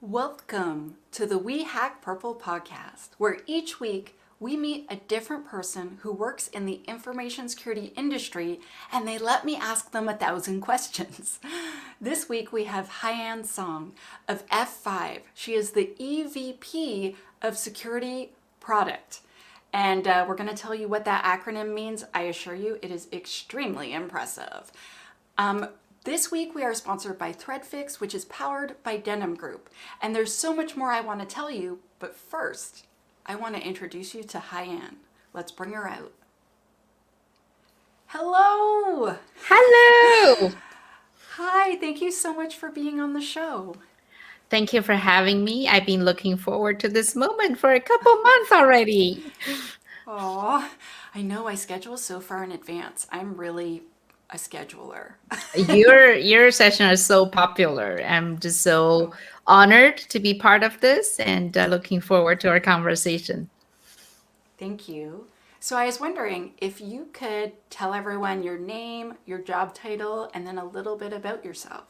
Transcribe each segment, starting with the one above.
Welcome to the WeHackPurple podcast, where each week we meet a different person who works in the information security industry and they let me ask them 1,000 questions. This week we have Haiyan Song of F5. She is the EVP of Security Product. And we're going to tell you what that acronym means. I assure you it is extremely impressive. This week we are sponsored by ThreadFix, which is powered by Denim Group. And there's so much more I want to tell you, but first, I want to introduce you to Haiyan. Let's bring her out. Hello! Hello! Hi, thank you so much for being on the show. Thank you for having me. I've been looking forward to this moment for a couple months already. Aw, I know I schedule so far in advance. I'm really a scheduler. Your session is so popular. I'm just so honored to be part of this and looking forward to our conversation. Thank you. So I was wondering if you could tell everyone your name, your job title, and then a little bit about yourself.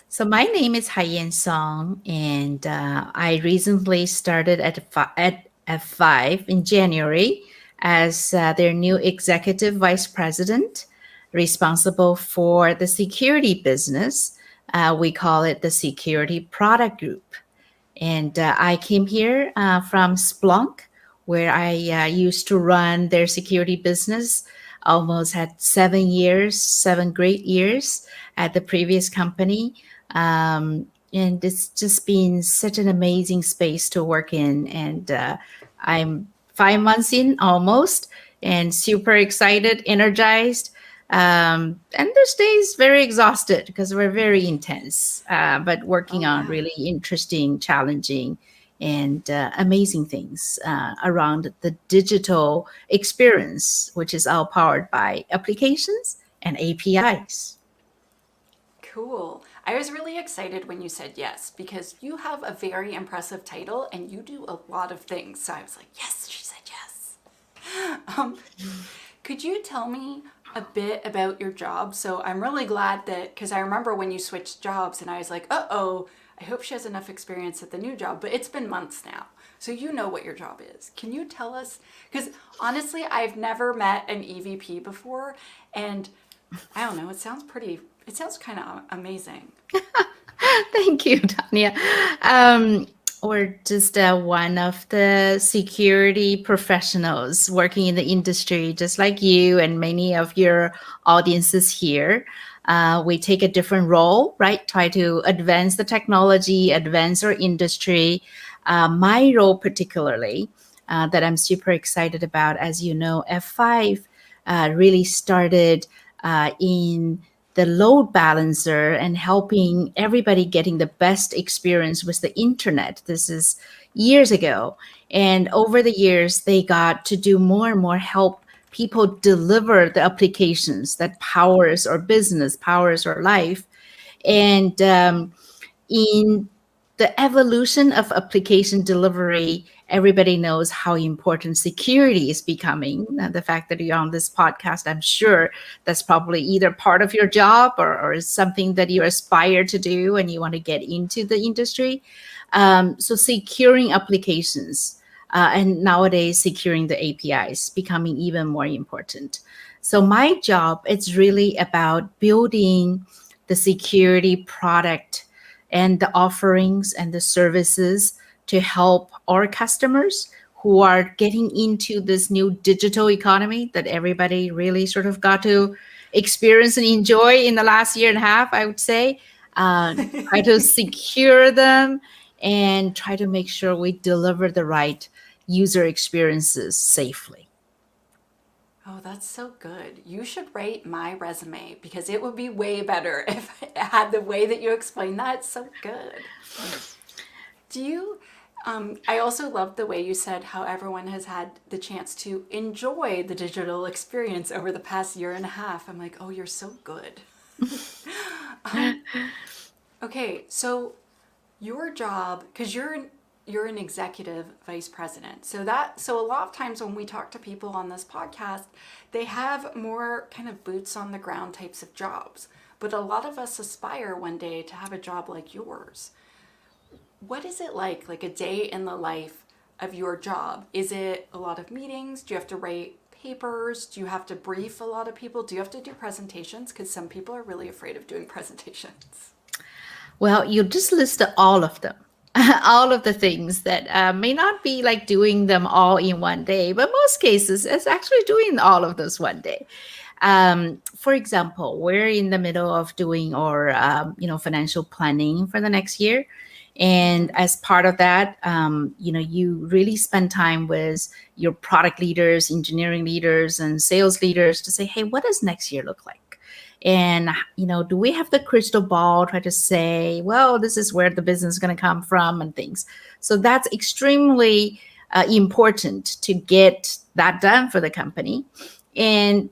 So my name is Haiyan Song, and I recently started at F5 in January as their new executive vice president, responsible for the security business. We call it the Security Product Group. And I came here from Splunk, where I used to run their security business. Almost had 7 years, 7 great years at the previous company. And it's just been such an amazing space to work in. And I'm 5 months in almost and super excited, energized. And there's days very exhausted because we're very intense, but working Oh, on yeah. really interesting, challenging, and amazing things around the digital experience, which is all powered by applications and APIs. Cool. I was really excited when you said yes because you have a very impressive title and you do a lot of things. So I was like, yes, she said yes. Um, could you tell me a bit about your job? So I'm really glad that, because I remember when you switched jobs and I was like, uh-oh, I hope she has enough experience at the new job, but it's been months now. So you know what your job is. Can you tell us? Because honestly, I've never met an EVP before and I don't know, it sounds kind of amazing. Thank you, Tanya. We're just one of the security professionals working in the industry, just like you and many of your audiences here. We take a different role, right? Try to advance the technology, advance our industry. My role, particularly, that I'm super excited about, as you know, F5 really started in the load balancer and helping everybody getting the best experience with the internet. This is years ago. And over the years, they got to do more and more help people deliver the applications that powers our business, powers our life. And in the evolution of application delivery, everybody knows how important security is becoming. The fact that you're on this podcast, I'm sure that's probably either part of your job or is something that you aspire to do and you want to get into the industry. So securing applications and nowadays securing the APIs becoming even more important. So my job, it's really about building the security product and the offerings and the services to help our customers who are getting into this new digital economy that everybody really sort of got to experience and enjoy in the last year and a half, I would say. Try to secure them and try to make sure we deliver the right user experiences safely. Oh, that's so good. You should write my resume because it would be way better if it had the way that you explain that. It's so good. Do you? I also loved the way you said how everyone has had the chance to enjoy the digital experience over the past year and a half. I'm like, oh, you're so good. Um, okay, so your job, because you're an executive vice president. So a lot of times when we talk to people on this podcast, they have more kind of boots on the ground types of jobs. But a lot of us aspire one day to have a job like yours. what is it like a day in the life of your job? Is it a lot of meetings? Do you have to write papers? Do you have to brief a lot of people? Do you have to do presentations? Because some people are really afraid of doing presentations. Well, you just listed all of them, all of the things that may not be like doing them all in one day, but most cases it's actually doing all of those one day. For example, we're in the middle of doing our financial planning for the next year. And Mm-hmm. as part of that, you really spend time with your product leaders, engineering leaders, and sales leaders to say, hey, what does next year look like? And, do we have the crystal ball, try to say, well, this is where the business is going to come from and things. So that's extremely important to get that done for the company. And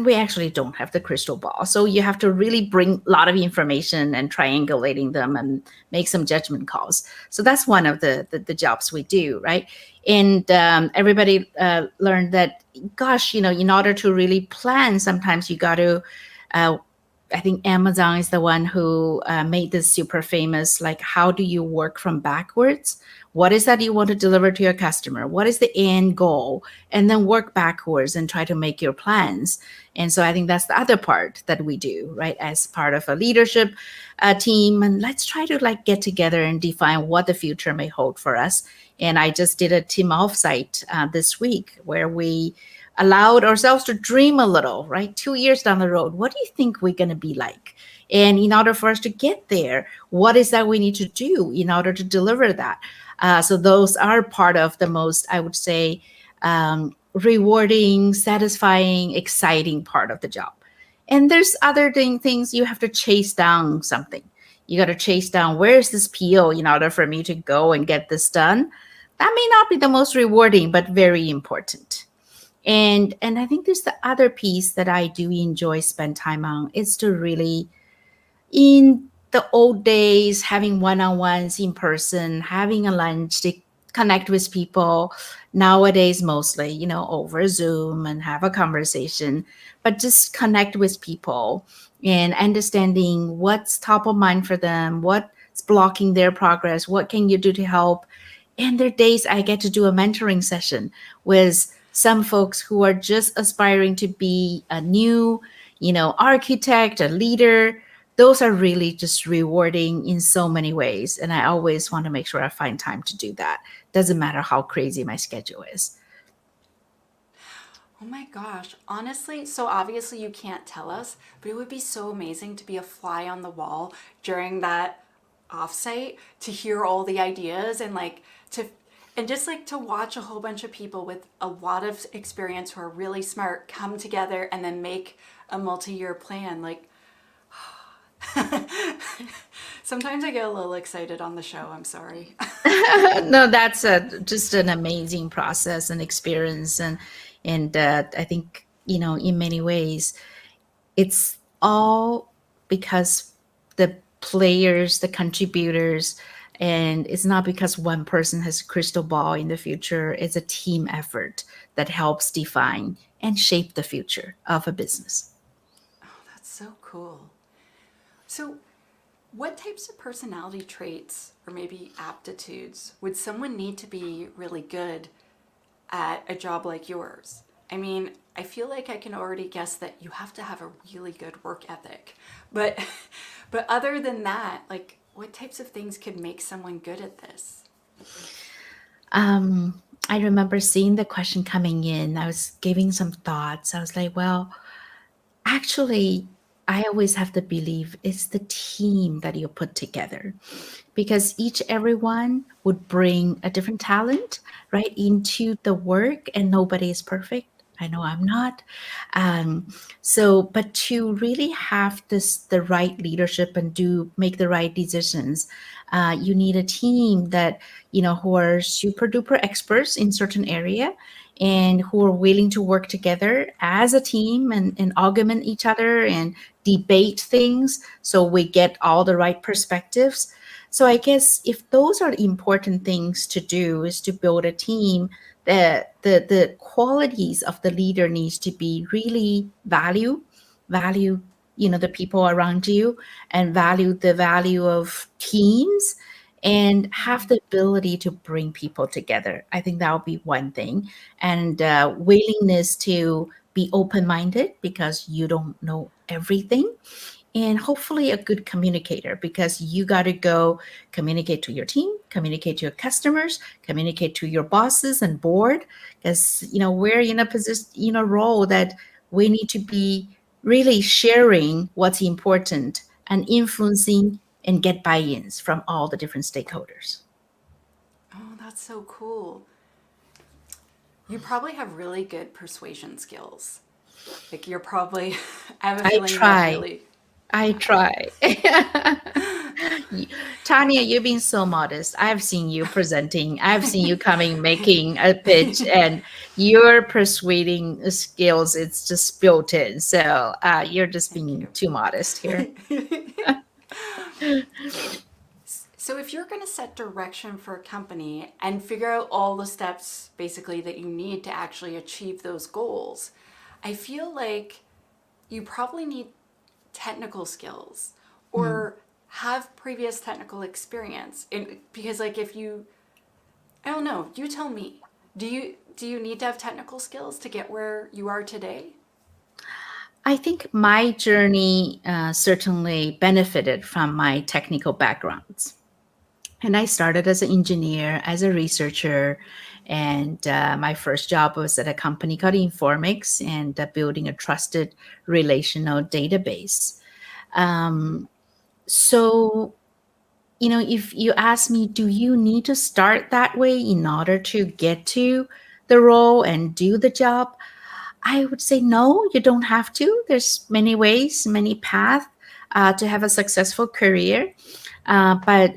we actually don't have the crystal ball, so you have to really bring a lot of information and triangulating them and make some judgment calls. So that's one of the jobs we do, right? And everybody learned that, gosh, in order to really plan, sometimes you got to uh, I think Amazon is the one who made this super famous. Like, how do you work from backwards? What is that you want to deliver to your customer? What is the end goal? And then work backwards and try to make your plans. And so I think that's the other part that we do, right? As part of a leadership team. And let's try to like get together and define what the future may hold for us. And I just did a team offsite this week where we allowed ourselves to dream a little, right? 2 years down the road, what do you think we're going to be like? And in order for us to get there, what is that we need to do in order to deliver that? So those are part of the most, I would say, rewarding, satisfying, exciting part of the job. And there's other things you have to chase down something. You got to chase down, where's this PO in order for me to go and get this done? That may not be the most rewarding, but very important. And I think there's the other piece that I do enjoy spend time on is to really, in the old days, having one-on-ones in person, having a lunch to connect with people. Nowadays, mostly, over Zoom and have a conversation, but just connect with people and understanding what's top of mind for them, what's blocking their progress, what can you do to help. And there are days I get to do a mentoring session with some folks who are just aspiring to be a new, architect, a leader. Those are really just rewarding in so many ways. And I always want to make sure I find time to do that. Doesn't matter how crazy my schedule is. Oh my gosh. Honestly, so obviously you can't tell us, but it would be so amazing to be a fly on the wall during that offsite to hear all the ideas and like to and just like to watch a whole bunch of people with a lot of experience who are really smart come together and then make a multi-year plan. Like sometimes I get a little excited on the show. I'm sorry. No, that's just an amazing process and experience. And I think, in many ways, it's all because the players, the contributors, and it's not because one person has a crystal ball in the future. It's a team effort that helps define and shape the future of a business. Oh, that's so cool. So, what types of personality traits or maybe aptitudes would someone need to be really good at a job like yours? I mean, I feel like I can already guess that you have to have a really good work ethic. But but other than that, like what types of things could make someone good at this? I remember seeing the question coming in. I was giving some thoughts. I was like, well, actually, I always have to believe it's the team that you put together, because everyone would bring a different talent right into the work, and nobody is perfect. I know I'm not. um, so but to really have the right leadership and do make the right decisions, you need a team that, who are super duper experts in certain area, and who are willing to work together as a team and augment each other and debate things so we get all the right perspectives. So I guess if those are important things to do, is to build a team, the qualities of the leader needs to be really value the people around you, and value the value of teams, and have the ability to bring people together. I think that would be one thing. And willingness to be open minded because you don't know everything, and hopefully a good communicator because you got to go communicate to your team, communicate to your customers, communicate to your bosses and board, because we're in a position, in a role that we need to be really sharing what's important and influencing and get buy-ins from all the different stakeholders. Oh, that's so cool. You probably have really good persuasion skills. Like you're probably, I have a I feeling you have try. really, I try. Tanya, you've been so modest. I've seen you presenting. I've seen you coming, making a pitch, and your persuading skills, it's just built in. So you're just thank being too modest here. you. So if you're going to set direction for a company and figure out all the steps basically that you need to actually achieve those goals, I feel like you probably need technical skills Mm. or have previous technical experience. Because like if you, I don't know, you tell me. Do you need to have technical skills to get where you are today? I think my journey certainly benefited from my technical backgrounds. And I started as an engineer, as a researcher, and my first job was at a company called Informix and building a trusted relational database. Um, so, if you ask me, do you need to start that way in order to get to the role and do the job? I would say no, you don't have to. There's many ways, many paths to have a successful career. But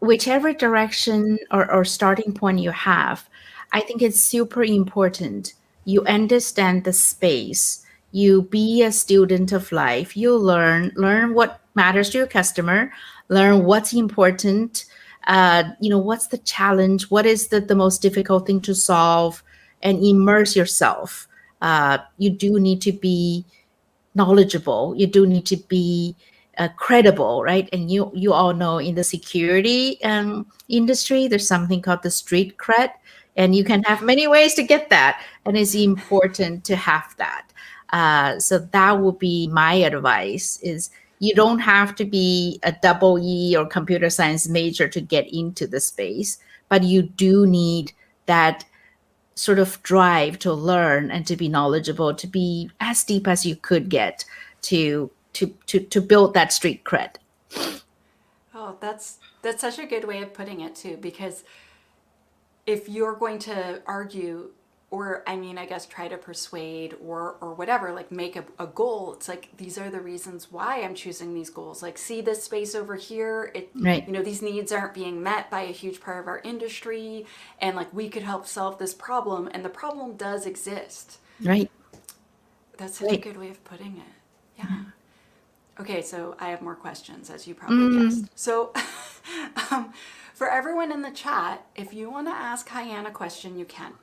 whichever direction or starting point you have, I think it's super important. You understand the space. You be a student of life. You learn what matters to your customer, learn what's important. What's the challenge? What is the most difficult thing to solve? And immerse yourself. You do need to be knowledgeable. You do need to be credible, right? And you all know in the security industry, there's something called the street cred, and you can have many ways to get that, and it's important to have that. So that would be my advice: is you don't have to be a double E or computer science major to get into the space, but you do need that sort of drive to learn and to be knowledgeable, to be as deep as you could get to build that street cred. Oh, that's such a good way of putting it too, because if you're going to argue or I mean I guess try to persuade or whatever, like make a goal, it's like these are the reasons why I'm choosing these goals. Like see this space over here, Right, these needs aren't being met by a huge part of our industry, and like we could help solve this problem, and the problem does exist. right, That's such a right. good way of putting it. Yeah. Okay, so I have more questions, as you probably Mm, guessed. So, um, for everyone in the chat, if you want to ask Haiyan a question, you can.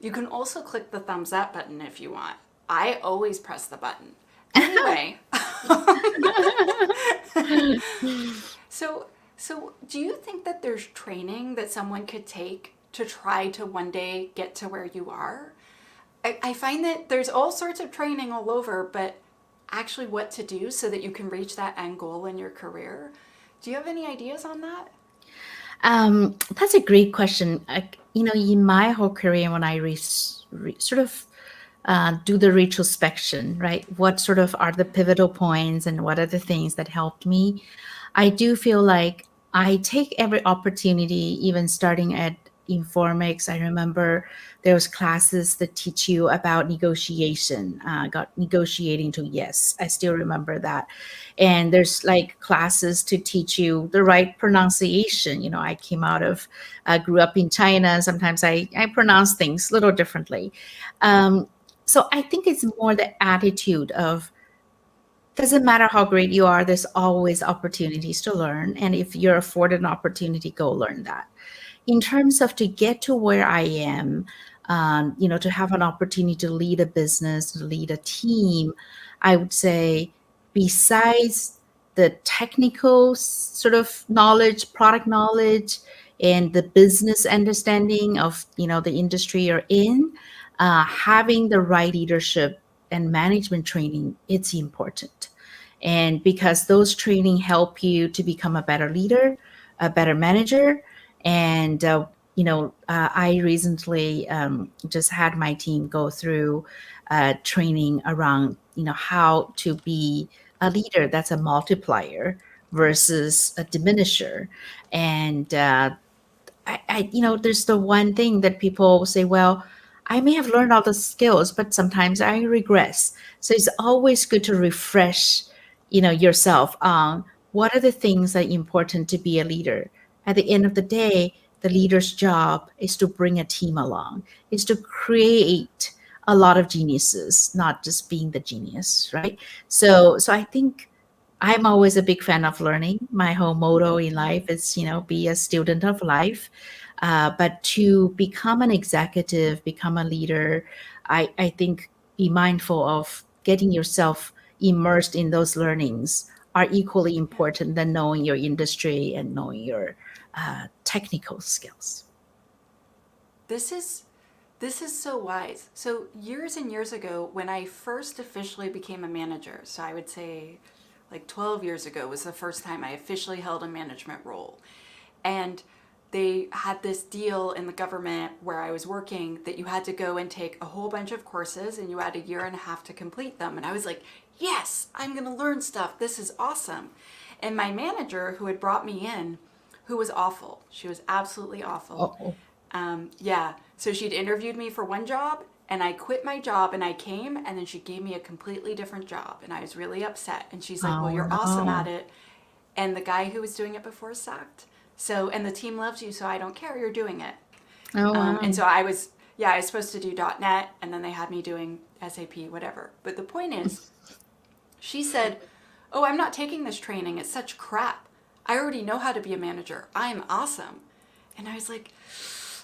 You can also click the thumbs up button if you want. I always press the button. Anyway, so do you think that there's training that someone could take to try to one day get to where you are? I find that there's all sorts of training all over, but actually what to do so that you can reach that end goal in your career. Do you have any ideas on that? that's a great question. In my whole career, when I sort of do the retrospection, right? What sort of are the pivotal points and what are the things that helped me? I do feel like I take every opportunity, even starting at Informix. I remember there was classes that teach you about negotiation, got negotiating to yes. I still remember that. And there's like classes to teach you the right pronunciation. I came out of, grew up in China, and sometimes I pronounce things a little differently. Um, so I think it's more the attitude of doesn't matter how great you are, there's always opportunities to learn. And if you're afforded an opportunity, go learn that. In terms of to get to where I am, to have an opportunity to lead a business, to lead a team, I would say besides the technical sort of knowledge, product knowledge, and the business understanding of the industry you're in, having the right leadership and management training, it's important. And because those training help you to become a better leader, a better manager. And I recently just had my team go through training around how to be a leader that's a multiplier versus a diminisher. And there's the one thing that people say, well, I may have learned all the skills, but sometimes I regress. So it's always good to refresh, yourself on what are the things that are important to be a leader. At the end of the day, the leader's job is to bring a team along, is to create a lot of geniuses, not just being the genius, right? So I think I'm always a big fan of learning. My whole motto in life is, be a student of life. But to become an executive, become a leader, I think be mindful of getting yourself immersed in those learnings are equally Yeah. important than knowing your industry and knowing your technical skills. This is this is so wise. So years and years ago, when I first officially became a manager, so I would say like 12 years ago was the first time I officially held a management role. And they had this deal in the government where I was working that you had to go and take a whole bunch of courses and you had a year and a half to complete them. And I was like, yes, I'm going to learn stuff. This is awesome. And my manager, who had brought me in, who was awful, she was absolutely awful. Oh, Yeah, so she'd interviewed me for one job and I quit my job and I came and then she gave me a completely different job and I was really upset. And she's like, well, oh you're awesome no. at it. And the guy who was doing it before sucked. So, and the team loves you, so I don't care, you're doing it. Oh And wow. so I was, yeah, I was supposed to do .NET and then they had me doing SAP, whatever. But the point is, she said, oh, I'm not taking this training. It's such crap. I already know how to be a manager. I am awesome. And I was like,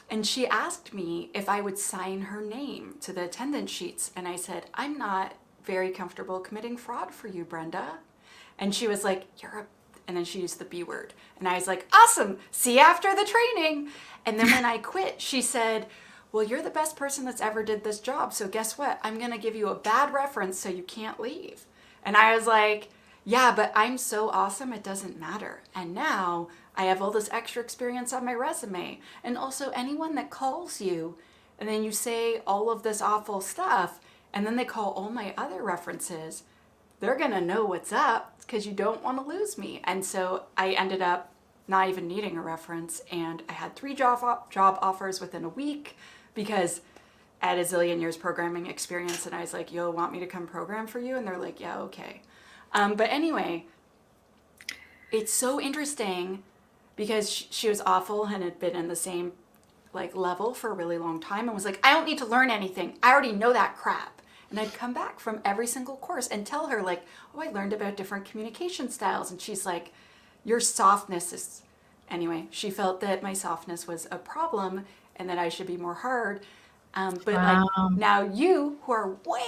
and she asked me if I would sign her name to the attendance sheets. And I said, I'm not very comfortable committing fraud for you, Brenda. And she was like, you're a, and then she used the B word. And I was like, awesome, see you after the training. And then when I quit, she said, well, you're the best person that's ever did this job. So guess what? I'm going to give you a bad reference so you can't leave. And I was like, yeah, but I'm so awesome, it doesn't matter. And now I have all this extra experience on my resume. And also, anyone that calls you and then you say all of this awful stuff, and then they call all my other references, they're going to know what's up because you don't want to lose me. And so I ended up not even needing a reference. And I had three job offers within a week because I had a zillion years programming experience. And I was like, yo, want me to come program for you? And they're like, yeah, okay. But anyway, it's so interesting because she was awful and had been in the same like level for a really long time and was like, I don't need to learn anything. I already know that crap. And I'd come back from every single course and tell her like, oh, I learned about different communication styles. And she's like, your softness is, anyway, she felt that my softness was a problem and that I should be more hard. But like Wow. now you, who are way,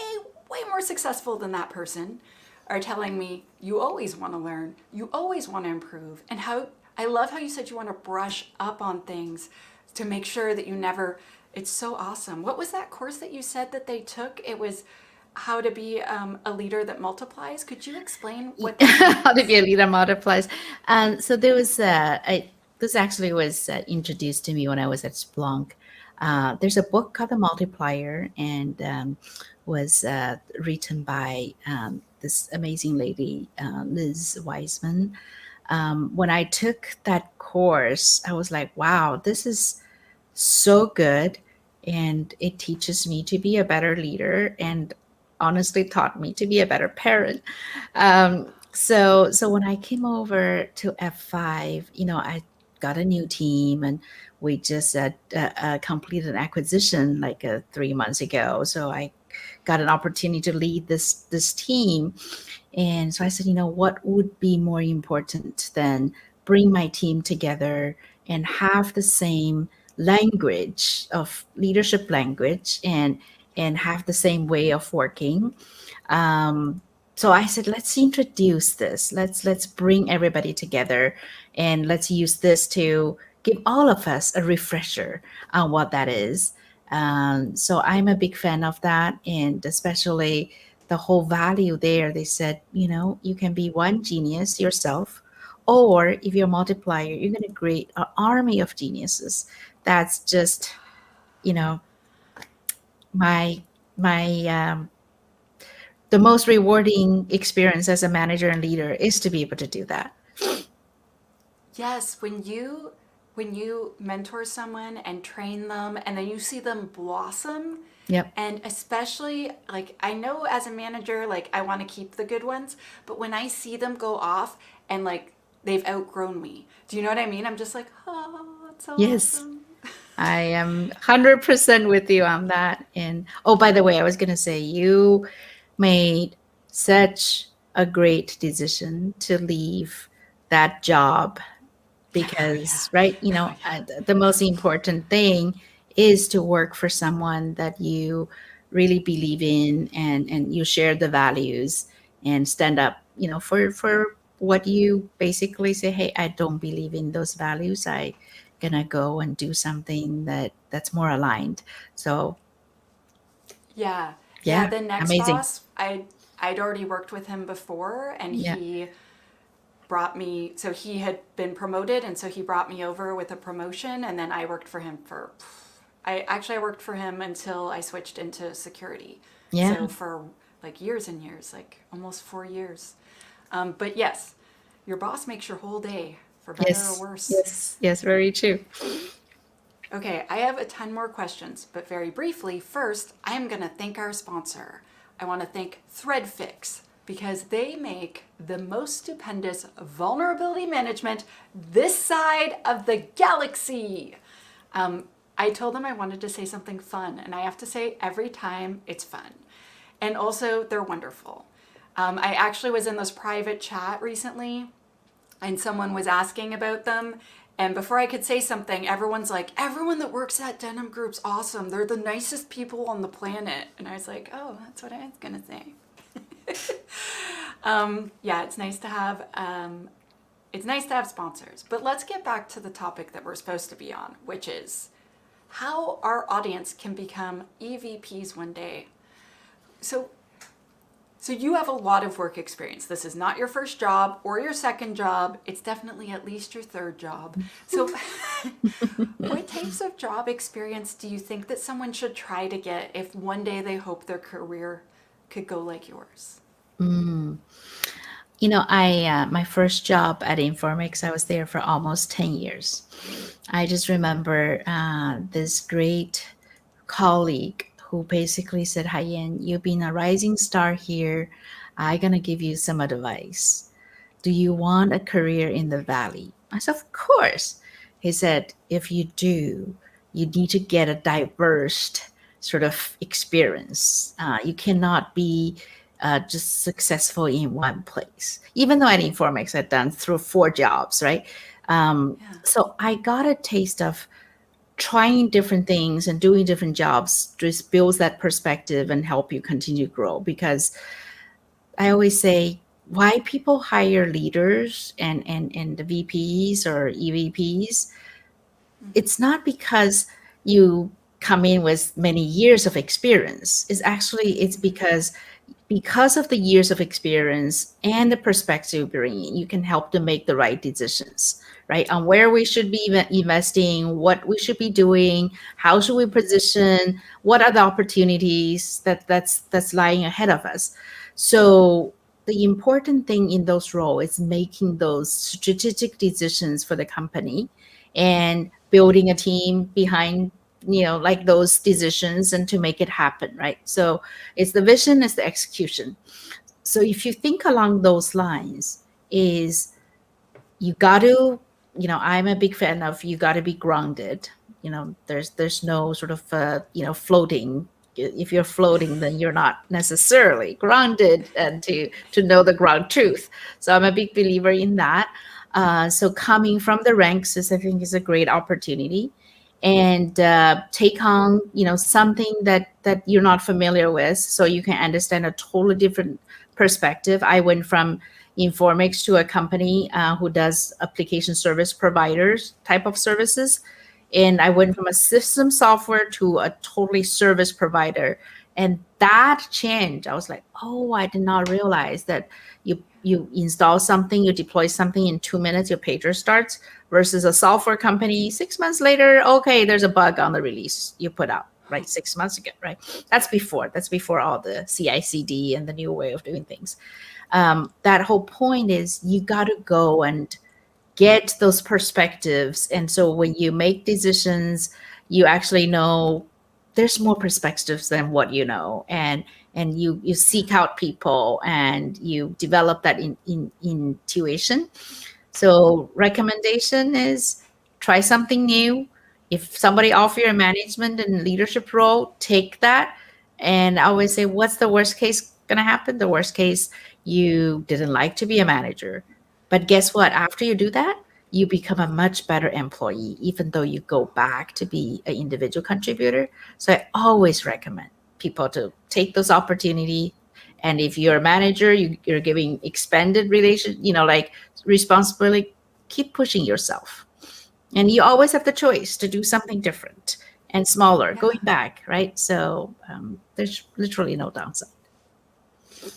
way more successful than that person, are telling me you always want to learn, you always want to improve, and how I love how you said you want to brush up on things to make sure that you never. It's so awesome. What was that course that you said that they took? It was how to be a leader that multiplies. Could you explain what that How to means? be a leader multiplies. So there was this actually was introduced to me when I was at Splunk. There's a book called The Multiplier, and was written by this amazing lady, Liz Wiseman. When I took that course, I was like, wow, this is so good. And it teaches me to be a better leader, and honestly taught me to be a better parent. So when I came over to F5, I got a new team, and we just completed an acquisition like 3 months ago. So I got an opportunity to lead this team. And so I said, what would be more important than bring my team together and have the same language of leadership language, and have the same way of working. So I said, let's introduce this. Let's bring everybody together, and let's use this to give all of us a refresher on what that is. So I'm a big fan of that, and especially the whole value there. They said, you can be one genius yourself, or if you're a multiplier, you're going to create an army of geniuses. That's just, you know, my my the most rewarding experience as a manager and leader is to be able to do that. Yes, when you mentor someone and train them and then you see them blossom, Yep. and especially like I know as a manager like I want to keep the good ones, but when I see them go off and like they've outgrown me. Do you know what I mean? I'm just like, "Oh, that's so Yes. awesome." I am 100% with you on that. And oh, by the way, I was going to say you made such a great decision to leave that job Oh yeah. because, right, Oh yeah. the most important thing is to work for someone that you really believe in, and you share the values and stand up, for what you basically say, hey, I don't believe in those values. I gonna go and do something that's more aligned. So Yeah. Yeah, yeah, the next amazing. boss, I'd already worked with him before and Yeah. he brought me, so he had been promoted and so he brought me over with a promotion and then I worked for him for I worked for him until I switched into security. Yeah. So for like years and years, like almost 4 years. But yes, your boss makes your whole day, for better or Yes. worse. Yes. Yes. Very true. Okay, I have a ton more questions, but very briefly, first, I am going to thank our sponsor. I want to thank ThreadFix because they make the most stupendous vulnerability management this side of the galaxy. I told them I wanted to say something fun, and I have to say every time it's fun. And also, they're wonderful. I actually was in this private chat recently and someone was asking about them. And before I could say something, everyone's like, everyone that works at Denim Group's awesome. They're the nicest people on the planet. And I was like, oh, that's what I was going to say. Yeah, it's nice to have sponsors. But let's get back to the topic that we're supposed to be on, which is how our audience can become EVPs one day. So so you have a lot of work experience. This is not your first job or your second job. It's definitely at least your third job. So what types of job experience do you think that someone should try to get if one day they hope their career could go like yours? Mm. I my first job at Informix, I was there for almost 10 years. I just remember this great colleague who basically said, Haiyan, you've been a rising star here. I'm going to give you some advice. Do you want a career in the valley? I said, of course. He said, if you do, you need to get a diverse sort of experience. You cannot be just successful in one place. Even though at Informix, I'd done through 4 jobs, right? Yeah. So I got a taste of trying different things and doing different jobs just builds that perspective and help you continue to grow. Because I always say why people hire leaders and the VPs or EVPs, it's not because you come in with many years of experience. It's because of the years of experience and the perspective you bring in, you can help them make the right decisions, right? On where we should be investing, what we should be doing, how should we position, what are the opportunities that's lying ahead of us. So the important thing in those roles is making those strategic decisions for the company and building a team behind like those decisions and to make it happen, right? So it's the vision, it's the execution. So if you think along those lines, is you got to, I'm a big fan of you got to be grounded. There's no sort of floating. If you're floating, then you're not necessarily grounded and to know the ground truth. So I'm a big believer in that. So coming from the ranks is, I think, is a great opportunity, and take on something that you're not familiar with, so you can understand a totally different perspective. I went from Informix to a company who does application service providers type of services. And I went from a system software to a totally service provider. And that change, I was like, oh, I did not realize that you install something, you deploy something in 2 minutes, your pager starts, versus a software company 6 months later, okay, there's a bug on the release you put out, right? 6 months ago, right? That's before all the CI/CD and the new way of doing things. That whole point is you got to go and get those perspectives. And so when you make decisions, you actually know there's more perspectives than what you know. And you seek out people and you develop that in intuition. So recommendation is try something new. If somebody offer you a management and leadership role, take that. And I always say, what's the worst case going to happen? The worst case, you didn't like to be a manager. But guess what? After you do that, you become a much better employee, even though you go back to be an individual contributor. So I always recommend people to take those opportunity. And if you're a manager, you're giving expanded relation, like responsibility, keep pushing yourself. And you always have the choice to do something different and smaller, Yeah. going back, right? So there's literally no downside.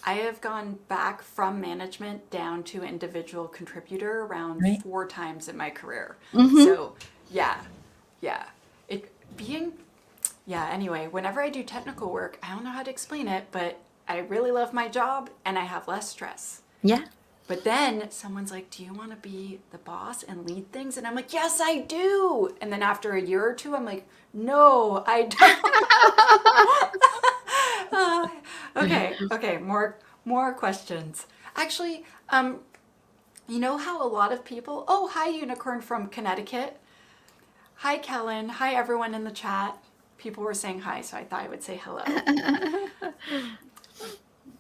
I have gone back from management down to individual contributor around Right. 4 times in my career. Mhm. So, yeah. It being, anyway, whenever I do technical work, I don't know how to explain it, but I really love my job and I have less stress. Yeah. But then someone's like, do you want to be the boss and lead things? And I'm like, yes, I do. And then after a year or two, I'm like, no, I don't. Okay, more questions. Actually, you know how a lot of people, oh, hi, Unicorn from Connecticut. Hi, Kellen. Hi, everyone in the chat. People were saying hi, so I thought I would say hello.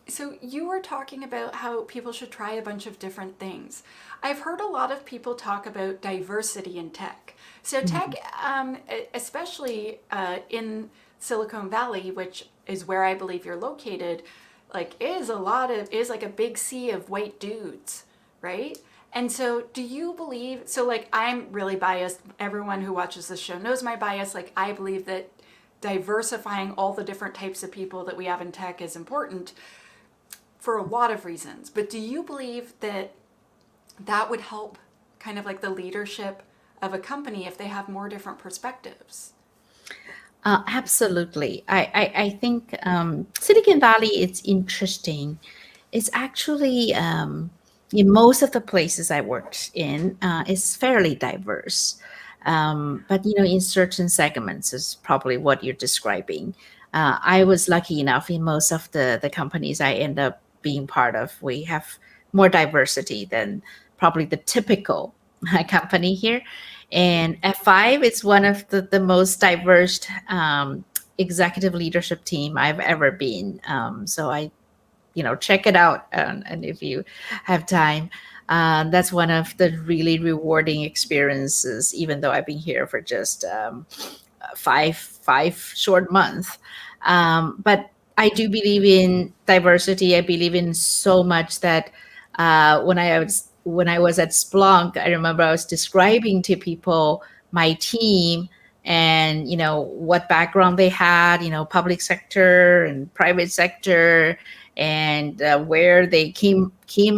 So you were talking about how people should try a bunch of different things. I've heard a lot of people talk about diversity in tech. So tech, especially in Silicon Valley, which is where I believe you're located, is like a big sea of white dudes, right? And so do you believe, so I'm really biased. Everyone who watches this show knows my bias. I believe that diversifying all the different types of people that we have in tech is important for a lot of reasons. But do you believe that that would help kind of the leadership of a company if they have more different perspectives? Absolutely. I think Silicon Valley, it's interesting. It's actually, in most of the places I worked in, is fairly diverse. But, in certain segments is probably what you're describing. I was lucky enough in most of the companies I end up being part of, we have more diversity than probably the typical company here. And F5 is one of the most diverse executive leadership team I've ever been. So check it out. And if you have time, that's one of the really rewarding experiences, even though I've been here for just five short months. But I do believe in diversity. I believe in so much that when I was at Splunk, I remember I was describing to people my team and what background they had, public sector and private sector, and where they came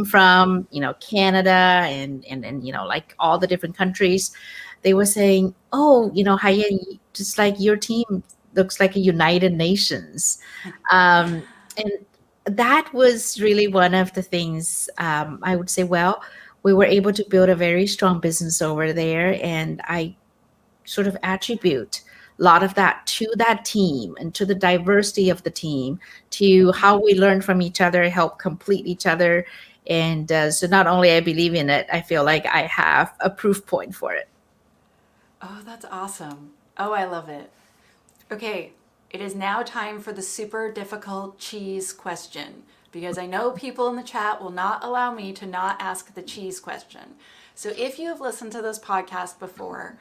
from, Canada and all the different countries. They were saying, oh, Haiyan, just like your team looks like a United Nations. And that was really one of the things. I would say, well, we were able to build a very strong business over there. And I sort of attribute a lot of that to that team and to the diversity of the team, to how we learn from each other, help complete each other. And so not only I believe in it, I feel like I have a proof point for it. Oh, that's awesome. Oh, I love it. Okay, it is now time for the super difficult cheese question, because I know people in the chat will not allow me to not ask the cheese question. So if you have listened to this podcast before,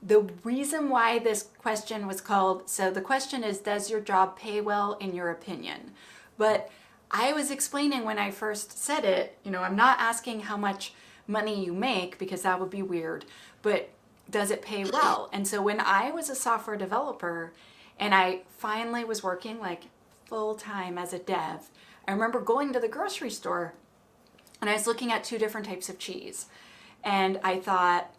the reason why this question was called, so the question is, does your job pay well in your opinion? But I was explaining when I first said it, I'm not asking how much money you make because that would be weird, but does it pay well? And so when I was a software developer and I finally was working like full time as a dev, I remember going to the grocery store and I was looking at two different types of cheese. And I thought,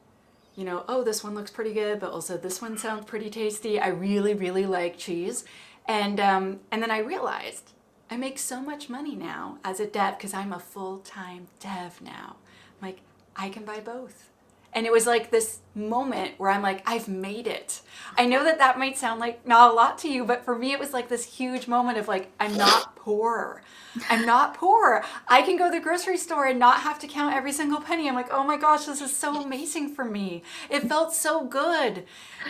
oh, this one looks pretty good, but also this one sounds pretty tasty. I really, really like cheese. And then I realized I make so much money now as a dev because I'm a full-time dev now. I'm like, I can buy both. And it was like this moment where I'm like, I've made it. I know that might sound like not a lot to you, but for me, it was like this huge moment of like, I'm not poor. I'm not poor. I can go to the grocery store and not have to count every single penny. I'm like, oh my gosh, this is so amazing for me. It felt so good.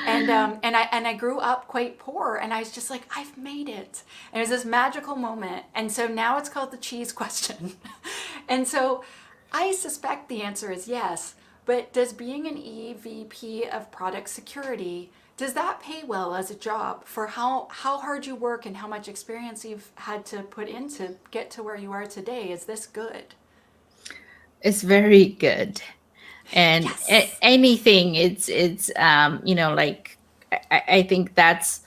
And I grew up quite poor, and I was just like, I've made it. And it was this magical moment. And so now it's called the cheese question. And so I suspect the answer is yes. But does being an EVP of product security, does that pay well as a job for how hard you work and how much experience you've had to put in to get to where you are today? Is this good? It's very good. And Yes. anything, it's like I think that's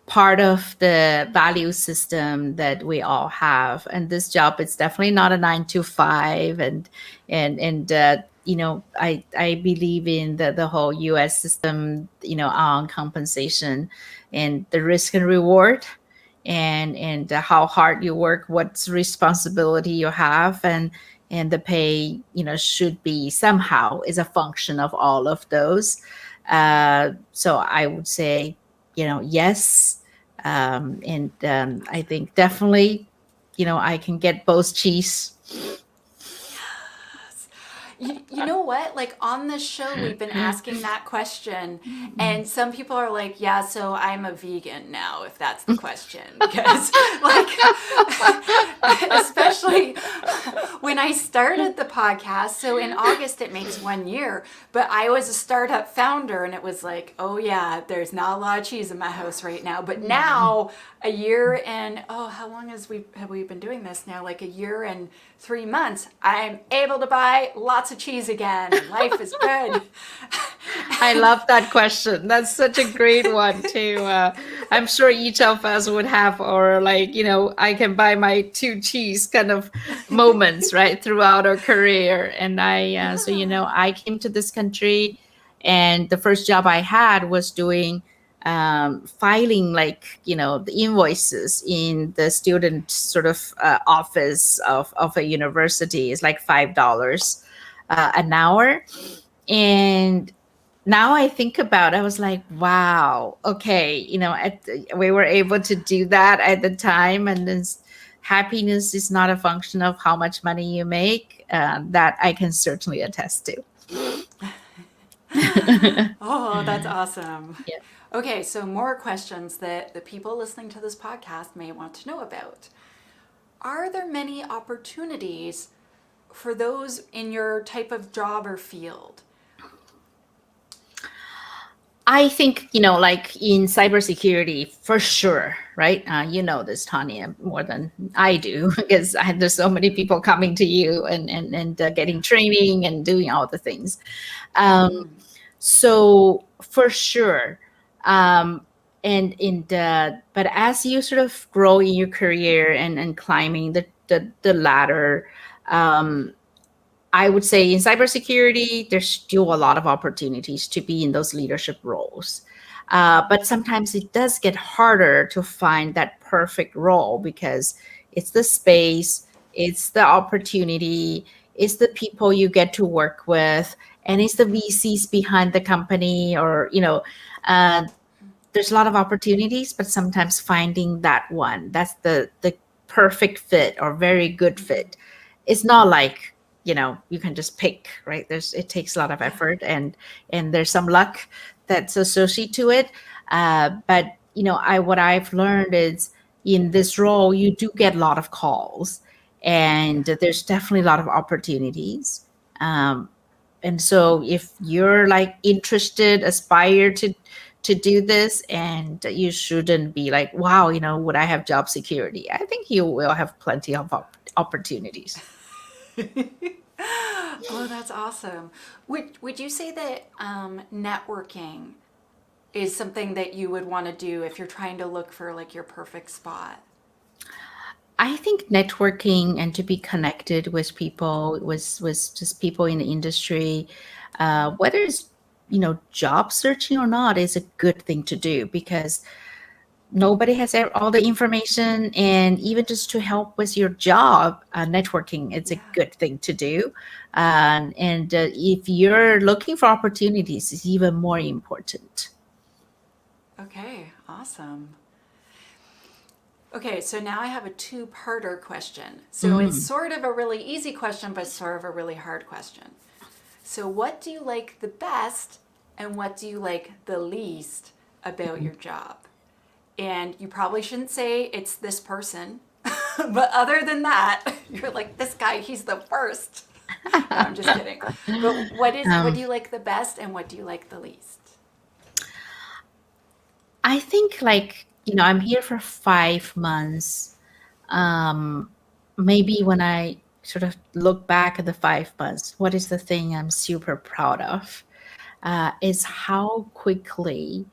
part of the value system that we all have. And this job, it's definitely not a 9 to 5. I believe in the whole US system, on compensation and the risk and reward, and how hard you work, what's responsibility you have, and the pay, should be somehow is a function of all of those. So I would say, yes. I think definitely, I can get both cheese. You know what? Like on this show, we've been asking that question, and some people are like, "Yeah, so I'm a vegan now." If that's the question, because like, especially when I started the podcast. So in August it makes 1 year, but I was a startup founder, and it was like, "Oh yeah, there's not a lot of cheese in my house right now." But now, a year and how long have we been doing this now? Like a year and 3 months, I'm able to buy lots of cheese again. Life is good. I love that question. That's such a great one too. I'm sure each of us would have, or like, I can buy my 2 cheese kind of moments, right, throughout our career. And I came to this country, and the first job I had was doing filing, like, the invoices in the student sort of office of a university. Is like $5 an hour. And now I think about it, I was like, wow, okay, we were able to do that at the time. And then happiness is not a function of how much money you make. That I can certainly attest to. Oh, that's awesome. Yeah. Okay, so more questions that the people listening to this podcast may want to know about. Are there many opportunities for those in your type of job or field? I think, like in cybersecurity, for sure, right? You know this, Tanya, more than I do, because there's so many people coming to you and getting training and doing all the things. So for sure. But as you sort of grow in your career and climbing the ladder, I would say in cybersecurity, there's still a lot of opportunities to be in those leadership roles. But sometimes it does get harder to find that perfect role because it's the space, it's the opportunity, it's the people you get to work with, and it's the VCs behind the company, or, there's a lot of opportunities, but sometimes finding that one, that's the perfect fit or very good fit. It's not like, you can just pick, right? It takes a lot of effort, and there's some luck that's associated to it. But what I've learned is in this role, you do get a lot of calls, and there's definitely a lot of opportunities. And so if you're like interested, aspire to do this, and you shouldn't be like, wow, would I have job security? I think you will have plenty of opportunities. Oh, that's awesome. Would you say that networking is something that you would want to do if you're trying to look for like your perfect spot? I think networking and to be connected with people, was just people in the industry, whether it's job searching or not, is a good thing to do, because nobody has all the information, and even just to help with your job, networking, it's a Yeah. good thing to do. And if you're looking for opportunities, it's even more important. Okay, awesome. Okay, so now I have a two-parter question. So it's Mm. sort of a really easy question, but sort of a really hard question. So, what do you like the best and what do you like the least about your job? And you probably shouldn't say it's this person, but other than that, you're like, this guy, he's the worst. No, I'm just kidding. But what um, do you like the best and what do you like the least? I think, like, I'm here for 5 months. um, Maybe when I sort of look back at the 5 months, what is the thing I'm super proud of? Is how quickly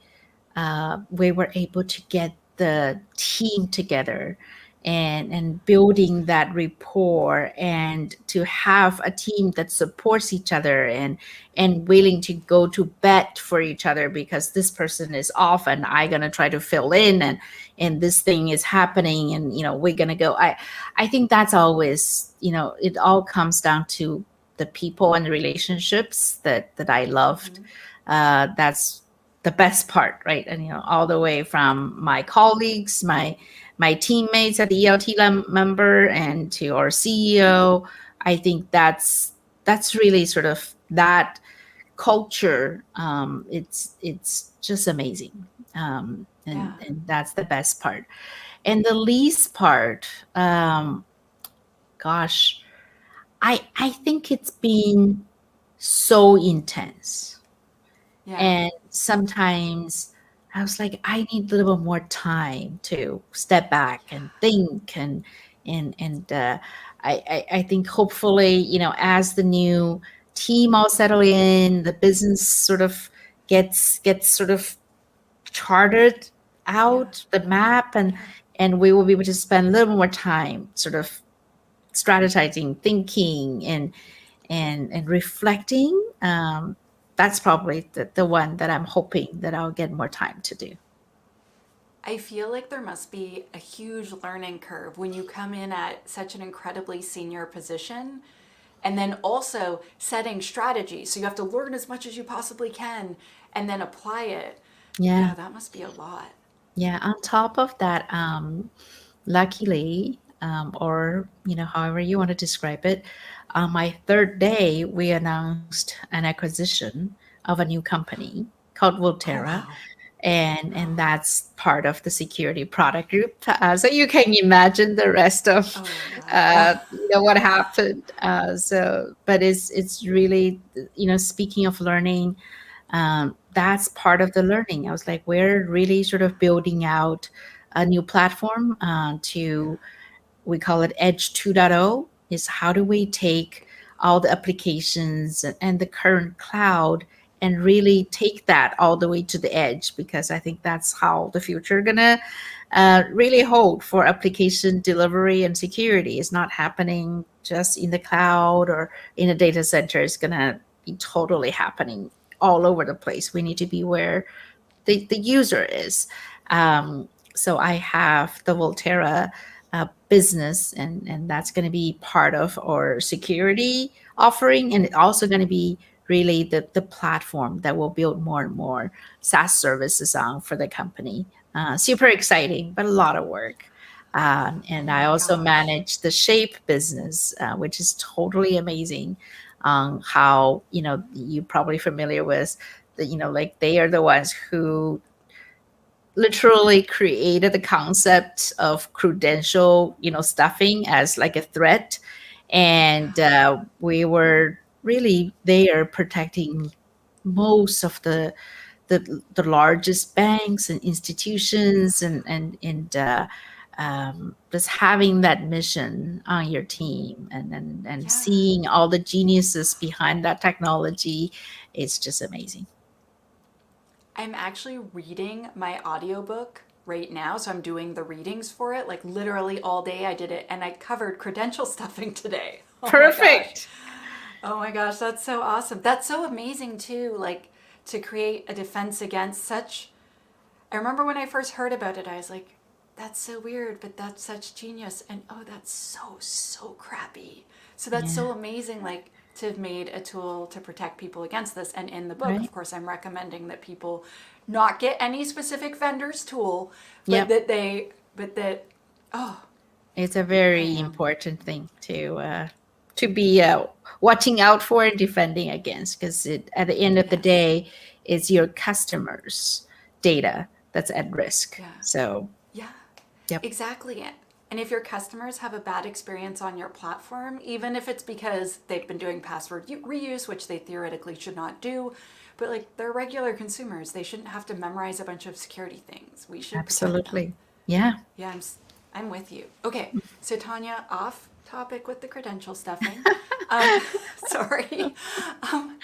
we were able to get the team together, and building that rapport, and to have a team that supports each other, and willing to go to bat for each other, because this person is off and I gonna try to fill in, and this thing is happening, and we're gonna go. I think that's always, it all comes down to the people and the relationships that I loved. Mm-hmm. That's the best part, right? And all the way from my colleagues, my teammates at the ELT member, and to our CEO. I think that's really sort of that culture. It's just amazing, and Yeah. and that's the best part. And the least part, gosh, I think it's been so intense. Yeah. And sometimes I was like, I need a little bit more time to step back and think, and I think hopefully, as the new team all settle in, the business sort of gets sort of charted Yeah. out the map, and Yeah. and we will be able to spend a little more time sort of strategizing, thinking, and reflecting. That's probably the one that I'm hoping that I'll get more time to do. I feel like there must be a huge learning curve when you come in at such an incredibly senior position and then also setting strategy. So you have to learn as much as you possibly can and then apply it. Yeah, Yeah, that must be a lot. yeah. On top of that, luckily, or however you want to describe it, on my third day, we announced an acquisition of a new company called Oh, Volterra, wow. and that's part of the security product group. So you can imagine the rest of Oh, yeah. what happened. But it's really, speaking of learning, that's part of the learning. I was like, we're really sort of building out a new platform, to, we call it Edge 2.0, is how do we take all the applications and the current cloud and really take that all the way to the edge, because I think that's how the future gonna really hold for application delivery and security. Is not happening just in the cloud or in a data center. It's gonna be totally happening all over the place. We need to be where the user is. So I have the Volterra business, and that's going to be part of our security offering, and it's also going to be really the platform that will build more and more SaaS services on for the company. Super exciting, but a lot of work. And Oh I my also gosh. manage the Shape business, which is totally amazing. How, you're probably familiar with like they are the ones who literally created the concept of credential, stuffing as like a threat. And we were really there protecting most of the the largest banks and institutions, just having that mission on your team, and Yeah. seeing all the geniuses behind that technology is just amazing. I'm actually reading my audiobook right now, so I'm doing the readings for it, like literally all day I did it, and I covered credential stuffing today. Oh my gosh. Perfect. Oh my gosh, that's so awesome. That's so amazing too, like to create a defense against such. I remember when I first heard about it, I was like, that's so weird, but that's such genius. And oh, that's so, so crappy. So that's Yeah. so amazing, like to have made a tool to protect people against this. And in the book, Right. of course, I'm recommending that people not get any specific vendor's tool, but Yep. oh, It's a very Haiyan. important thing to be watching out for and defending against, because at the end of the Yes. day, it's your customers' data that's at risk. Yeah. So, Yeah. yep, Exactly. And if your customers have a bad experience on your platform, even if it's because they've been doing password reuse, which they theoretically should not do, but like they're regular consumers, they shouldn't have to memorize a bunch of security things. We should protect them. absolutely. Yeah. Yeah, I'm with you. Okay, so Tanya, off topic with the credential stuffing. Sorry. Um,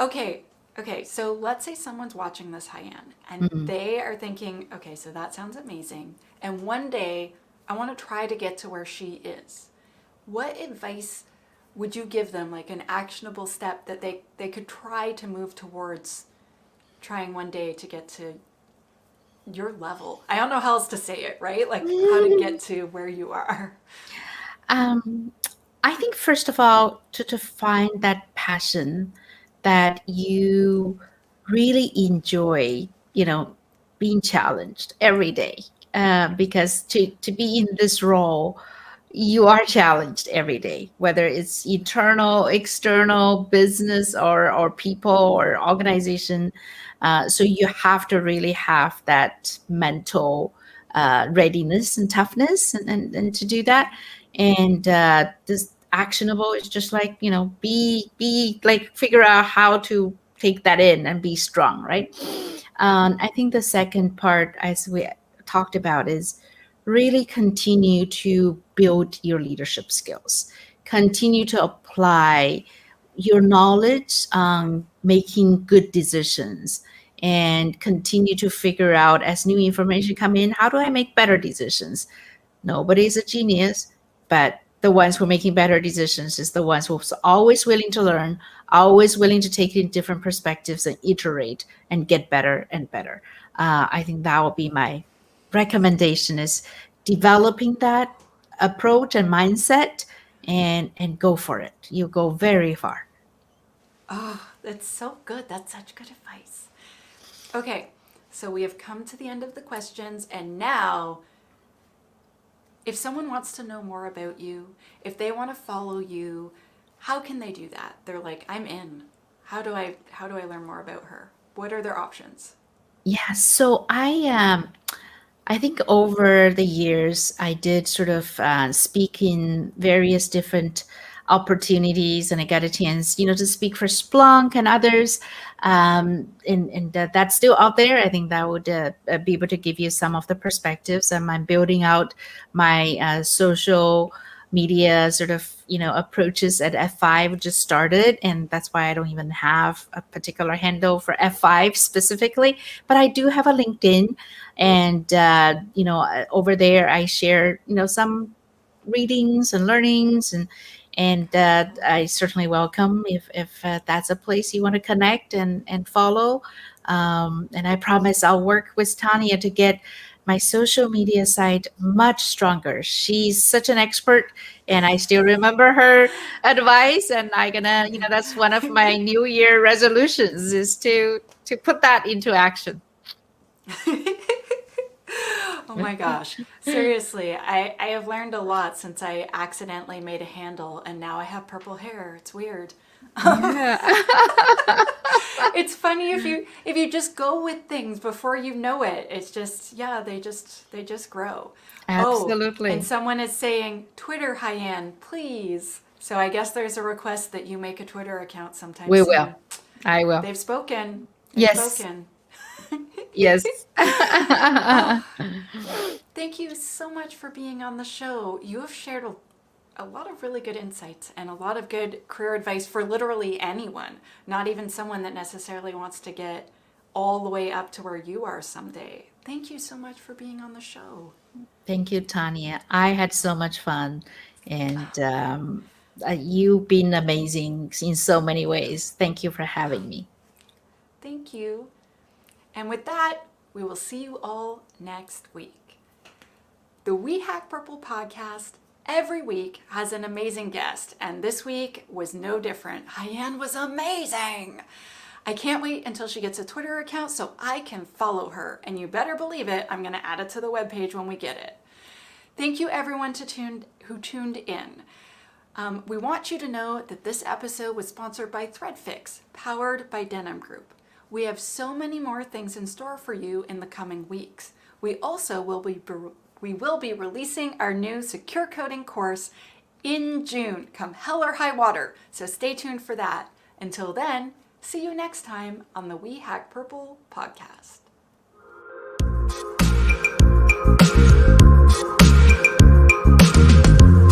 okay, okay, so let's say someone's watching this Haiyan and Mhm. they are thinking, okay, so that sounds amazing. And one day I want to try to get to where she is. What advice would you give them, like an actionable step that they could try to move towards trying one day to get to your level? I don't know how else to say it, right? Like how to get to where you are. Um, I think first of all, to find that passion that you really enjoy, being challenged every day. Because to be in this role, you are challenged every day, whether it's internal, external, business, or people or organization. So you have to really have that mental readiness and toughness, and to do that. And this actionable is just like, be like, figure out how to take that in and be strong, right? I think the second part, as we talked about, is really continue to build your leadership skills, continue to apply your knowledge on making good decisions, and continue to figure out, as new information come in, how do I make better decisions? Nobody's a genius, but the ones who are making better decisions is the ones who's always willing to learn, always willing to take in different perspectives and iterate and get better and better. I think that would be my recommendation, is developing that approach and mindset, and go for it. You'll go very far. Oh, that's so good. That's such good advice. Okay, so we have come to the end of the questions, and now if someone wants to know more about you, if they want to follow you, how can they do that? They're like, I'm in. How do I learn more about her? What are their options? Yeah, so I think over the years, I did sort of speak in various different opportunities, and I got a chance, to speak for Splunk and others. And that's still out there. I think that would be able to give you some of the perspectives. I'm building out my social media sort of, approaches at F5 just started, and that's why I don't even have a particular handle for F5 specifically, but I do have a LinkedIn. And over there I share, some readings and learnings, and I certainly welcome if that's a place you want to connect and follow. And I promise I'll work with Tanya to get my social media site much stronger. She's such an expert, and I still remember her advice, and I gonna, that's one of my new year resolutions, is to put that into action. Oh my gosh. Seriously, I have learned a lot since I accidentally made a handle and now I have purple hair. It's weird. Yeah. It's funny if you just go with things before you know it. It's just yeah, they just grow. Oh, and Absolutely. someone is saying Twitter Haiyan, please. So I guess there's a request that you make a Twitter account sometime We will. soon. I will. They've spoken. They've Yes. spoken. Yes. Oh, thank you so much for being on the show. You have shared a lot of really good insights and a lot of good career advice for literally anyone, not even someone that necessarily wants to get all the way up to where you are someday. Thank you so much for being on the show. Thank you, Tanya. I had so much fun, and you've been amazing in so many ways. Thank you for having me. Thank you. And with that, we will see you all next week. The We Hack Purple podcast every week has an amazing guest, and this week was no different. Haiyan was amazing. I can't wait until she gets a Twitter account so I can follow her, and you better believe it, I'm going to add it to the webpage when we get it. Thank you everyone who tuned in. We want you to know that this episode was sponsored by ThreadFix, powered by Denim Group. We have so many more things in store for you in the coming weeks. We also will be releasing our new secure coding course in June, come hell or high water. So stay tuned for that. Until then, see you next time on the We Hack Purple podcast.